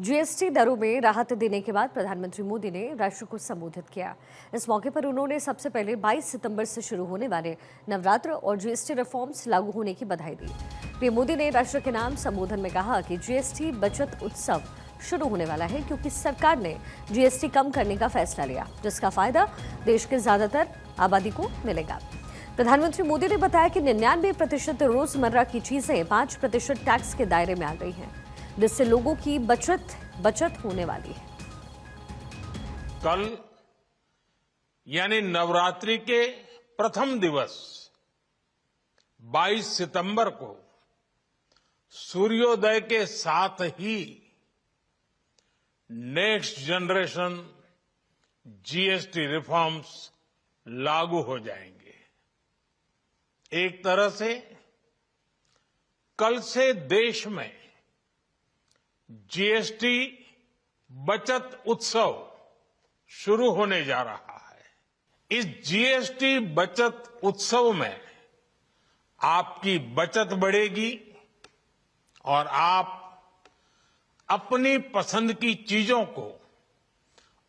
GST दरों में राहत देने के बाद प्रधानमंत्री मोदी ने राष्ट्र को संबोधित किया। इस मौके पर उन्होंने सबसे पहले 22 सितंबर से शुरू होने वाले नवरात्र और जीएसटी रिफॉर्म्स लागू होने की बधाई दी। पीएम मोदी ने राष्ट्र के नाम संबोधन में कहा कि जीएसटी बचत उत्सव शुरू होने वाला है क्योंकि सरकार ने जीएसटी कम करने का फैसला लिया, जिसका फायदा देश के ज्यादातर आबादी को मिलेगा। प्रधानमंत्री मोदी ने बताया कि 99% रोजमर्रा की चीजें 5% टैक्स के दायरे में आ गई हैं, जिससे लोगों की बचत होने वाली है। कल यानी नवरात्रि के प्रथम दिवस 22 सितंबर को सूर्योदय के साथ ही नेक्स्ट जनरेशन जीएसटी रिफॉर्म्स लागू हो जाएंगे। एक तरह से कल से देश में जीएसटी बचत उत्सव शुरू होने जा रहा है। इस जीएसटी बचत उत्सव में आपकी बचत बढ़ेगी और आप अपनी पसंद की चीजों को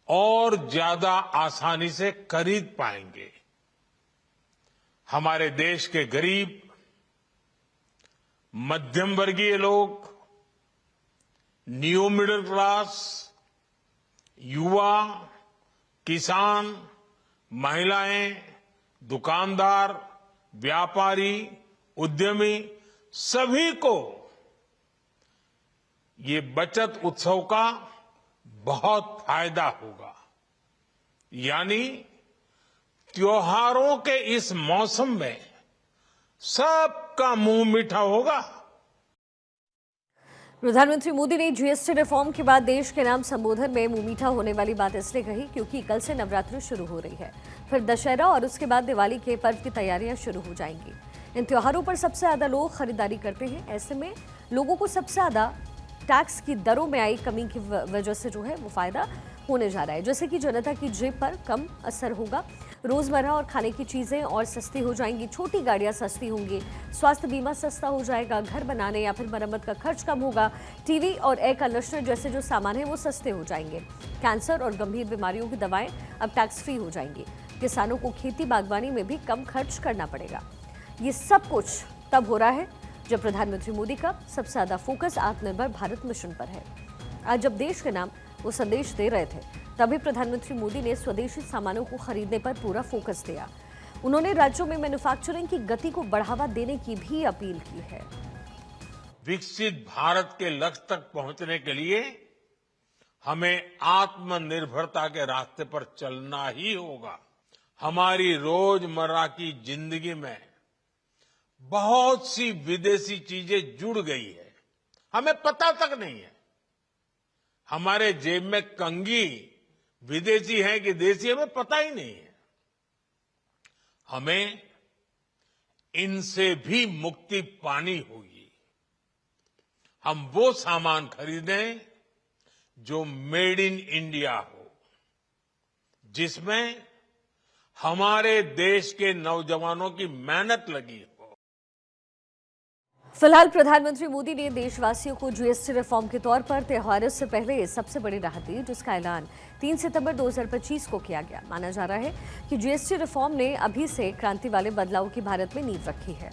और ज्यादा आसानी से खरीद पाएंगे। हमारे देश के गरीब, मध्यम वर्गीय लोग, न्यू मिडिल क्लास, युवा, किसान, महिलाएं, दुकानदार, व्यापारी, उद्यमी, सभी को ये बचत उत्सव का बहुत फायदा होगा। यानी त्योहारों के इस मौसम में सबका मुंह मीठा होगा। प्रधानमंत्री मोदी ने जीएसटी रिफॉर्म के बाद देश के नाम संबोधन में मुंह मीठा होने वाली बात इसलिए कही क्योंकि कल से नवरात्रि शुरू हो रही है, फिर दशहरा और उसके बाद दिवाली के पर्व की तैयारियां शुरू हो जाएंगी। इन त्योहारों पर सबसे ज्यादा लोग खरीदारी करते हैं। ऐसे में लोगों को सबसे ज्यादा टैक्स की दरों में आई कमी की वजह से जो है वो फायदा होने जा रहा है, जैसे कि जनता की जेब पर कम असर होगा। रोजमर्रा और खाने की चीजें और सस्ती हो जाएंगी, छोटी गाड़ियां सस्ती होंगी, स्वास्थ्य बीमा सस्ता हो जाएगा, घर बनाने या फिर मरम्मत का खर्च कम होगा, टीवी और एयर कंडीशनर जैसे जो सामान है वो सस्ते हो जाएंगे। कैंसर और गंभीर बीमारियों की दवाएं अब टैक्स फ्री हो जाएंगी। किसानों को खेती बागवानी में भी कम खर्च करना पड़ेगा। ये सब कुछ तब हो रहा है जब प्रधानमंत्री मोदी का सबसे ज्यादा फोकस आत्मनिर्भर भारत मिशन पर है। आज जब देश के नाम वो संदेश दे रहे थे, तभी प्रधानमंत्री मोदी ने स्वदेशी सामानों को खरीदने पर पूरा फोकस दिया। उन्होंने राज्यों में मैन्युफैक्चरिंग की गति को बढ़ावा देने की भी अपील की है। विकसित भारत के लक्ष्य तक पहुंचने के लिए हमें आत्मनिर्भरता के रास्ते पर चलना ही होगा। हमारी रोजमर्रा की जिंदगी में बहुत सी विदेशी चीजें जुड़ गई है, हमें पता तक नहीं है। हमारे जेब में कंघी विदेशी है कि देसी, हमें पता ही नहीं है। हमें इनसे भी मुक्ति पानी होगी। हम वो सामान खरीदें जो मेड इन इंडिया हो, जिसमें हमारे देश के नौजवानों की मेहनत लगी हो। फिलहाल प्रधानमंत्री मोदी ने देशवासियों को जीएसटी रिफॉर्म के तौर पर त्योहारों से पहले सबसे बड़ी राहत दी, जिसका ऐलान 3 सितंबर 2025 को किया गया। माना जा रहा है कि जीएसटी रिफॉर्म ने अभी से क्रांति वाले बदलाव की भारत में नींव रखी है।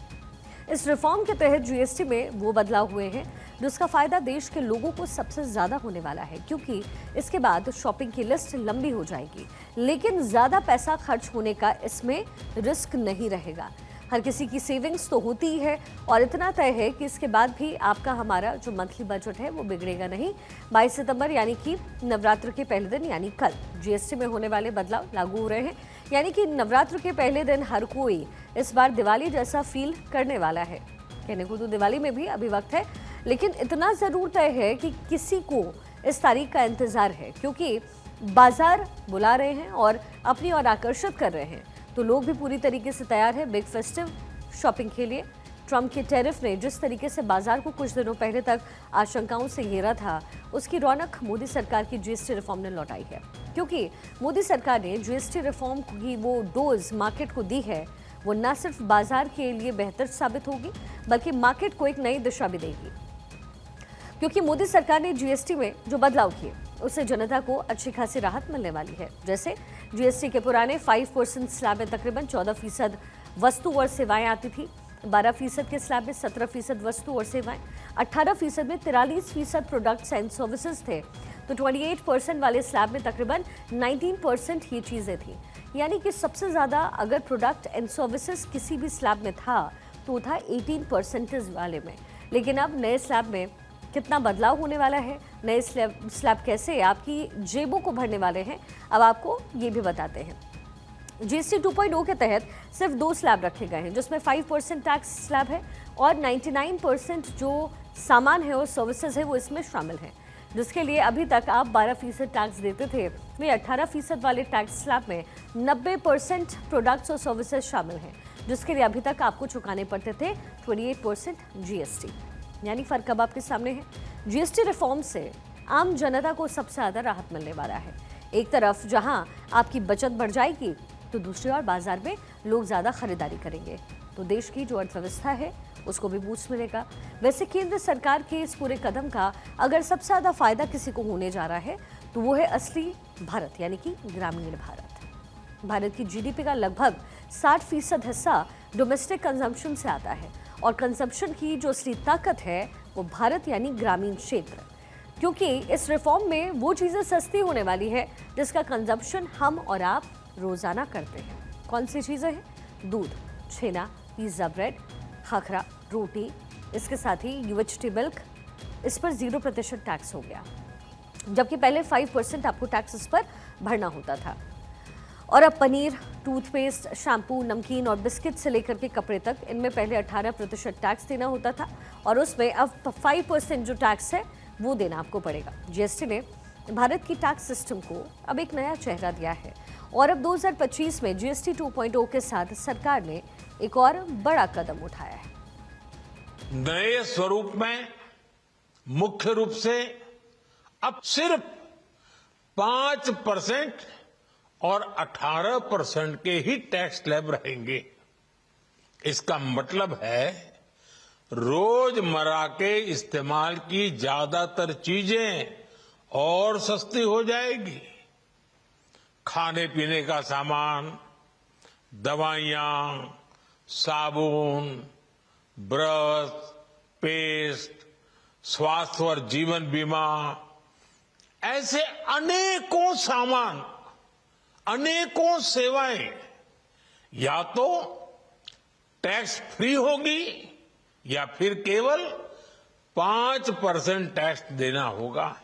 इस रिफॉर्म के तहत जीएसटी में वो बदलाव हुए हैं जिसका फायदा देश के लोगों को सबसे ज्यादा होने वाला है, क्योंकि इसके बाद शॉपिंग की लिस्ट लंबी हो जाएगी, लेकिन ज्यादा पैसा खर्च होने का इसमें रिस्क नहीं रहेगा। हर किसी की सेविंग्स तो होती ही है और इतना तय है कि इसके बाद भी आपका हमारा जो मंथली बजट है वो बिगड़ेगा नहीं। 22 सितंबर यानी कि नवरात्र के पहले दिन यानी कल जीएसटी में होने वाले बदलाव लागू हो रहे हैं, यानी कि नवरात्र के पहले दिन हर कोई इस बार दिवाली जैसा फील करने वाला है। कहने को तो दिवाली में भी अभी वक्त है, लेकिन इतना जरूर तय है कि किसी को इस तारीख का इंतजार है, क्योंकि बाजार बुला रहे हैं और अपनी ओर आकर्षित कर रहे हैं, तो लोग भी पूरी तरीके से तैयार है बिग फेस्टिव शॉपिंग के लिए। ट्रंप के टैरिफ ने जिस तरीके से बाजार को कुछ दिनों पहले तक आशंकाओं से घेरा था, उसकी रौनक मोदी सरकार की जीएसटी रिफॉर्म ने लौटाई है, क्योंकि मोदी सरकार ने जीएसटी रिफॉर्म की वो डोज मार्केट को दी है, वो न सिर्फ बाजार के लिए बेहतर साबित होगी बल्कि मार्केट को एक नई दिशा भी देगी। क्योंकि मोदी सरकार ने जीएसटी में जो बदलाव किए उससे जनता को अच्छी खासी राहत मिलने वाली है। जैसे जीएसटी के पुराने 5% स्लैब में तकरीबन 14% वस्तु और सेवाएं आती थी, 12% के स्लैब में 17% वस्तु और सेवाएं, 18% में 43% प्रोडक्ट्स एंड सर्विसेज थे, तो 28% वाले स्लैब में तकरीबन 19% ये चीज़ें थी। यानी कि सबसे ज़्यादा अगर प्रोडक्ट एंड सर्विसेज किसी भी स्लैब में था तो था 18% वाले में। लेकिन अब नए स्लैब में कितना बदलाव होने वाला है, नए स्लैब कैसे आपकी जेबों को भरने वाले हैं, अब आपको ये भी बताते हैं। जीएसटी 2.0 के तहत सिर्फ 2 स्लैब रखे गए हैं, जिसमें 5% टैक्स स्लैब है और 99% जो सामान है और सर्विसेज है वो इसमें शामिल है। जिसके लिए अभी तक आप 12% टैक्स देते थे, वही 18% वाले टैक्स स्लैब में 90% प्रोडक्ट्स और सर्विसेज शामिल हैं, जिसके लिए अभी तक आपको चुकाने पड़ते थे 28% जीएसटी। यानी फर्क अब आपके सामने है। जीएसटी रिफॉर्म से आम जनता को सबसे ज़्यादा राहत मिलने वाला है। एक तरफ जहां आपकी बचत बढ़ जाएगी तो दूसरी ओर बाजार में लोग ज़्यादा खरीदारी करेंगे, तो देश की जो अर्थव्यवस्था है उसको भी बूस्ट मिलेगा। वैसे केंद्र सरकार के इस पूरे कदम का अगर सबसे ज़्यादा फायदा किसी को होने जा रहा है तो वो है असली भारत, यानी कि ग्रामीण भारत। भारत की जीडीपी का लगभग 60% हिस्सा डोमेस्टिक कंजम्पशन से आता है और कंजम्पशन की जो असली ताकत है वो भारत यानी ग्रामीण क्षेत्र, क्योंकि इस रिफॉर्म में वो चीज़ें सस्ती होने वाली है जिसका कंजम्पशन हम और आप रोज़ाना करते हैं। कौन सी चीज़ें हैं? दूध, छेना, पिज़्ज़ा ब्रेड, खाखरा, रोटी, इसके साथ ही यूएचटी मिल्क, इस पर 0% टैक्स हो गया, जबकि पहले 5% आपको टैक्स इस पर भरना होता था। और अब पनीर, टूथपेस्ट, शैम्पू, नमकीन और बिस्किट से लेकर के कपड़े तक, इनमें पहले 18% टैक्स देना होता था और उसमें अब 5% जो टैक्स है वो देना आपको पड़ेगा। जीएसटी ने भारत की टैक्स सिस्टम को अब एक नया चेहरा दिया है और अब 2025 में जीएसटी 2.0 के साथ सरकार ने एक और बड़ा कदम उठाया है। नए स्वरूप में मुख्य रूप से अब सिर्फ 5% और 18% के ही टैक्स स्लैब रहेंगे। इसका मतलब है रोजमर्रा के इस्तेमाल की ज्यादातर चीजें और सस्ती हो जाएगी। खाने पीने का सामान, दवाइयां, साबुन, ब्रश, पेस्ट, स्वास्थ्य और जीवन बीमा, ऐसे अनेकों सामान, अनेकों सेवाएं या तो टैक्स फ्री होगी या फिर केवल 5% टैक्स देना होगा।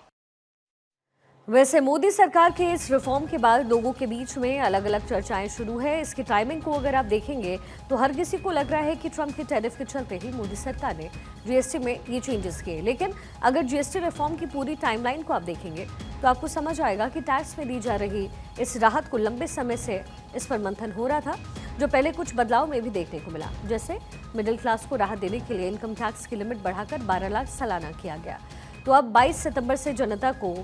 वैसे मोदी सरकार के इस रिफॉर्म के बाद लोगों के बीच में अलग अलग चर्चाएं शुरू है। इसकी टाइमिंग को अगर आप देखेंगे तो हर किसी को लग रहा है कि ट्रंप के टैरिफ के चलते ही मोदी सरकार ने जीएसटी में ये चेंजेस किए। लेकिन अगर जीएसटी रिफॉर्म की पूरी टाइमलाइन को आप देखेंगे तो आपको समझ आएगा कि टैक्स में दी जा रही इस राहत को लंबे समय से इस पर मंथन हो रहा था, जो पहले कुछ बदलाव में भी देखने को मिला। जैसे मिडिल क्लास को राहत देने के लिए इनकम टैक्स की लिमिट बढ़ाकर 12 लाख सालाना किया गया। तो अब 22 सितंबर से जनता को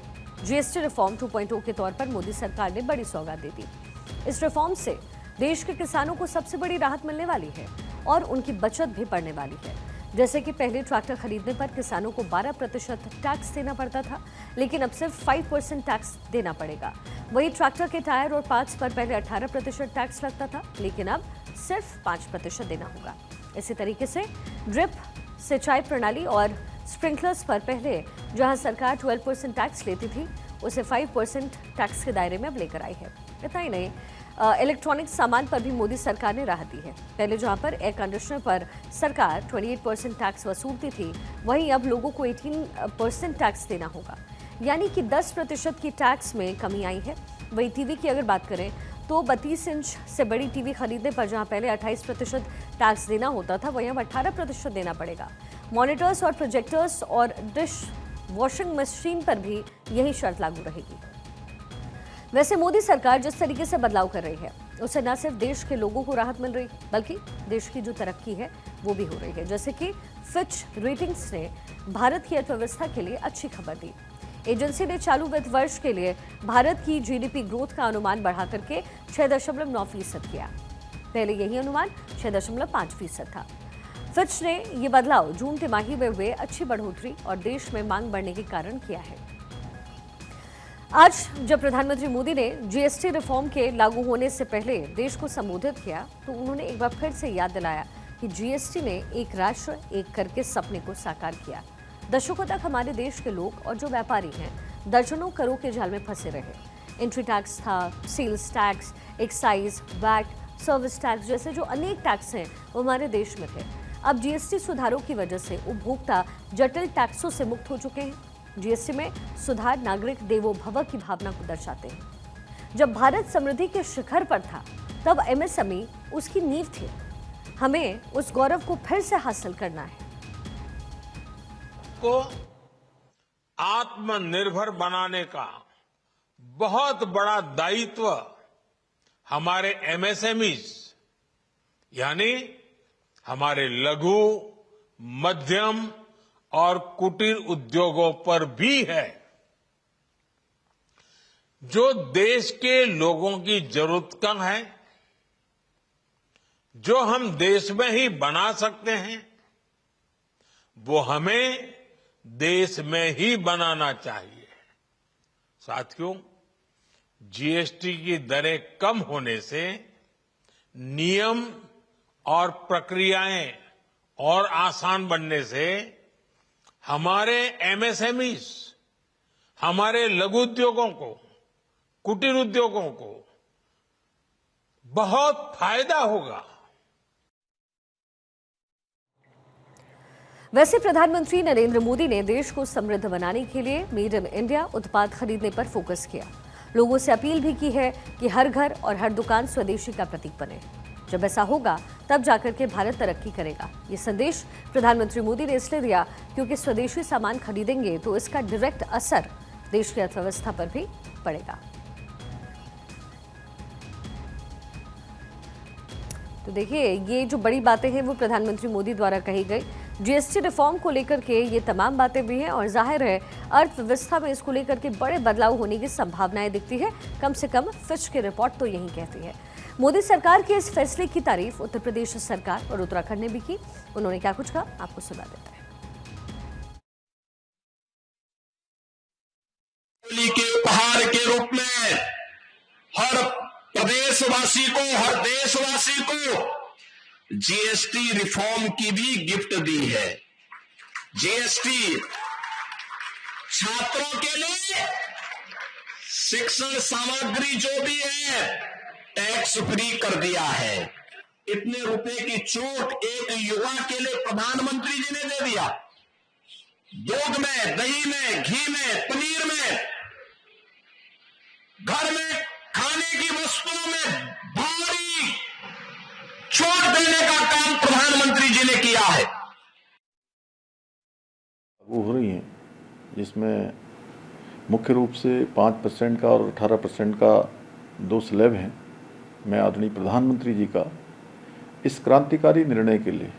जीएसटी रिफॉर्म 2.0 के तौर पर मोदी सरकार ने बड़ी सौगात दे दी। इस रिफॉर्म से देश के किसानों को सबसे बड़ी राहत मिलने वाली है और उनकी बचत भी बढ़ने वाली है। जैसे कि पहले ट्रैक्टर खरीदने पर किसानों को 12% टैक्स देना पड़ता था, लेकिन अब सिर्फ 5% टैक्स देना पड़ेगा। वही ट्रैक्टर के टायर और पार्ट्स पर पहले 18% टैक्स लगता था, लेकिन अब सिर्फ 5% देना होगा। इसी तरीके से ड्रिप सिंचाई प्रणाली और स्प्रिंकलर्स पर पहले जहां सरकार 12% टैक्स लेती थी, उसे 5% टैक्स के दायरे में अब लेकर आई है। इतना ही नहीं, इलेक्ट्रॉनिक सामान पर भी मोदी सरकार ने राहत दी है। पहले जहां पर एयर कंडीशनर पर सरकार 28% टैक्स वसूलती थी, वहीं अब लोगों को 18% टैक्स देना होगा, यानी कि 10% की टैक्स में कमी आई है। वही टीवी की अगर बात करें तो 32 इंच से बड़ी टीवी खरीदने पर जहां पहले 28% टैक्स देना होता था, वहीं अब 18% देना पड़ेगा। मॉनिटर्स और प्रोजेक्टर्स और डिश वॉशिंग मशीन पर भी यही शर्त लागू रहेगी। वैसे मोदी सरकार जिस तरीके से बदलाव कर रही है, उससे न सिर्फ देश के लोगों को राहत मिल रही है, बल्कि देश की जो तरक्की है वो भी हो रही है। जैसे कि फिच रेटिंग्स ने भारत की अर्थव्यवस्था के लिए अच्छी खबर दी। एजेंसी ने चालू वित्त वर्ष के लिए भारत की जीडीपी ग्रोथ का अनुमान बढ़ा करके 6.9% किया। पहले यही अनुमान 6.5% था। फिच ने ये बदलाव जून तिमाही में हुए अच्छी बढ़ोतरी और देश में मांग बढ़ने के कारण किया है। आज जब प्रधानमंत्री मोदी ने जीएसटी रिफॉर्म के लागू होने से पहले देश को संबोधित किया तो उन्होंने एक बार फिर से याद दिलाया कि जीएसटी ने एक राष्ट्र एक कर के सपने को साकार किया। दशकों तक हमारे देश के लोग और जो व्यापारी हैं दर्जनों करों के जाल में फंसे रहे। एंट्री टैक्स था, sales tax, excise, VAT, service tax जैसे जो अनेक टैक्स हैं वो हमारे देश में थे। अब जीएसटी सुधारों की वजह से उपभोक्ता जटिल टैक्सों से मुक्त हो चुके हैं। जीएसटी में सुधार नागरिक देवो भव की भावना को दर्शाते हैं। जब भारत समृद्धि के शिखर पर था तब एमएसएमई उसकी नींव थी। हमें उस गौरव को फिर से हासिल करना है। को आत्मनिर्भर बनाने का बहुत बड़ा दायित्व हमारे एमएसएमईज यानी हमारे लघु, मध्यम और कुटीर उद्योगों पर भी है, जो देश के लोगों की जरूरत का है, जो हम देश में ही बना सकते हैं, वो हमें देश में ही बनाना चाहिए। साथियों, जीएसटी की दरें कम होने से नियम और प्रक्रियाएं और आसान बनने से हमारे एमएसएमईज, हमारे लघु उद्योगों को, कुटीर उद्योगों को बहुत फायदा होगा। वैसे प्रधानमंत्री नरेंद्र मोदी ने देश को समृद्ध बनाने के लिए मेड इन इंडिया उत्पाद खरीदने पर फोकस किया। लोगों से अपील भी की है कि हर घर और हर दुकान स्वदेशी का प्रतीक बने। जब ऐसा होगा तब जाकर के भारत तरक्की करेगा। ये संदेश प्रधानमंत्री मोदी ने इसलिए दिया क्योंकि स्वदेशी सामान खरीदेंगे तो इसका डायरेक्ट असर देश की अर्थव्यवस्था पर भी पड़ेगा। तो देखिए, ये जो बड़ी बातें हैं वो प्रधानमंत्री मोदी द्वारा कही गई। जीएसटी रिफॉर्म को लेकर के ये तमाम बातें भी हैं और जाहिर है अर्थव्यवस्था में इसको लेकर के बड़े बदलाव होने की संभावनाएं दिखती है। कम से कम फिच की रिपोर्ट तो यही कहती है। मोदी सरकार के इस फैसले की तारीफ उत्तर प्रदेश सरकार और उत्तराखंड ने भी की। उन्होंने क्या कुछ कहा, आपको सुना देते हैं। होली के उपहार के रूप में हर प्रदेशवासी को, हर देशवासी को जीएसटी रिफॉर्म की भी गिफ्ट दी है। जीएसटी छात्रों के लिए शिक्षण सामग्री जो भी है टैक्स फ्री कर दिया है। इतने रुपए की छूट एक युवा के लिए प्रधानमंत्री जी ने दे दिया। दूध में, दही में, घी में, पनीर में, घर में खाने की वस्तुओं में भारी छूट देने का काम प्रधानमंत्री जी ने किया है। वो हो रही हैं जिसमें मुख्य रूप से 5% का और 18% का 2 स्लैब हैं। मैं आदरणीय प्रधानमंत्री जी का इस क्रांतिकारी निर्णय के लिए,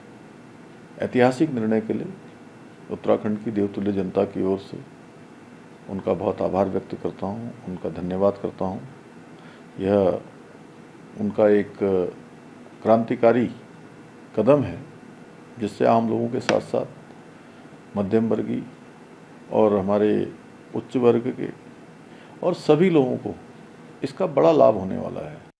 ऐतिहासिक निर्णय के लिए उत्तराखंड की देवतुल्य जनता की ओर से उनका बहुत आभार व्यक्त करता हूं, उनका धन्यवाद करता हूं। यह उनका एक क्रांतिकारी कदम है जिससे आम लोगों के साथ साथ मध्यम वर्गीय और हमारे उच्च वर्ग के और सभी लोगों को इसका बड़ा लाभ होने वाला है।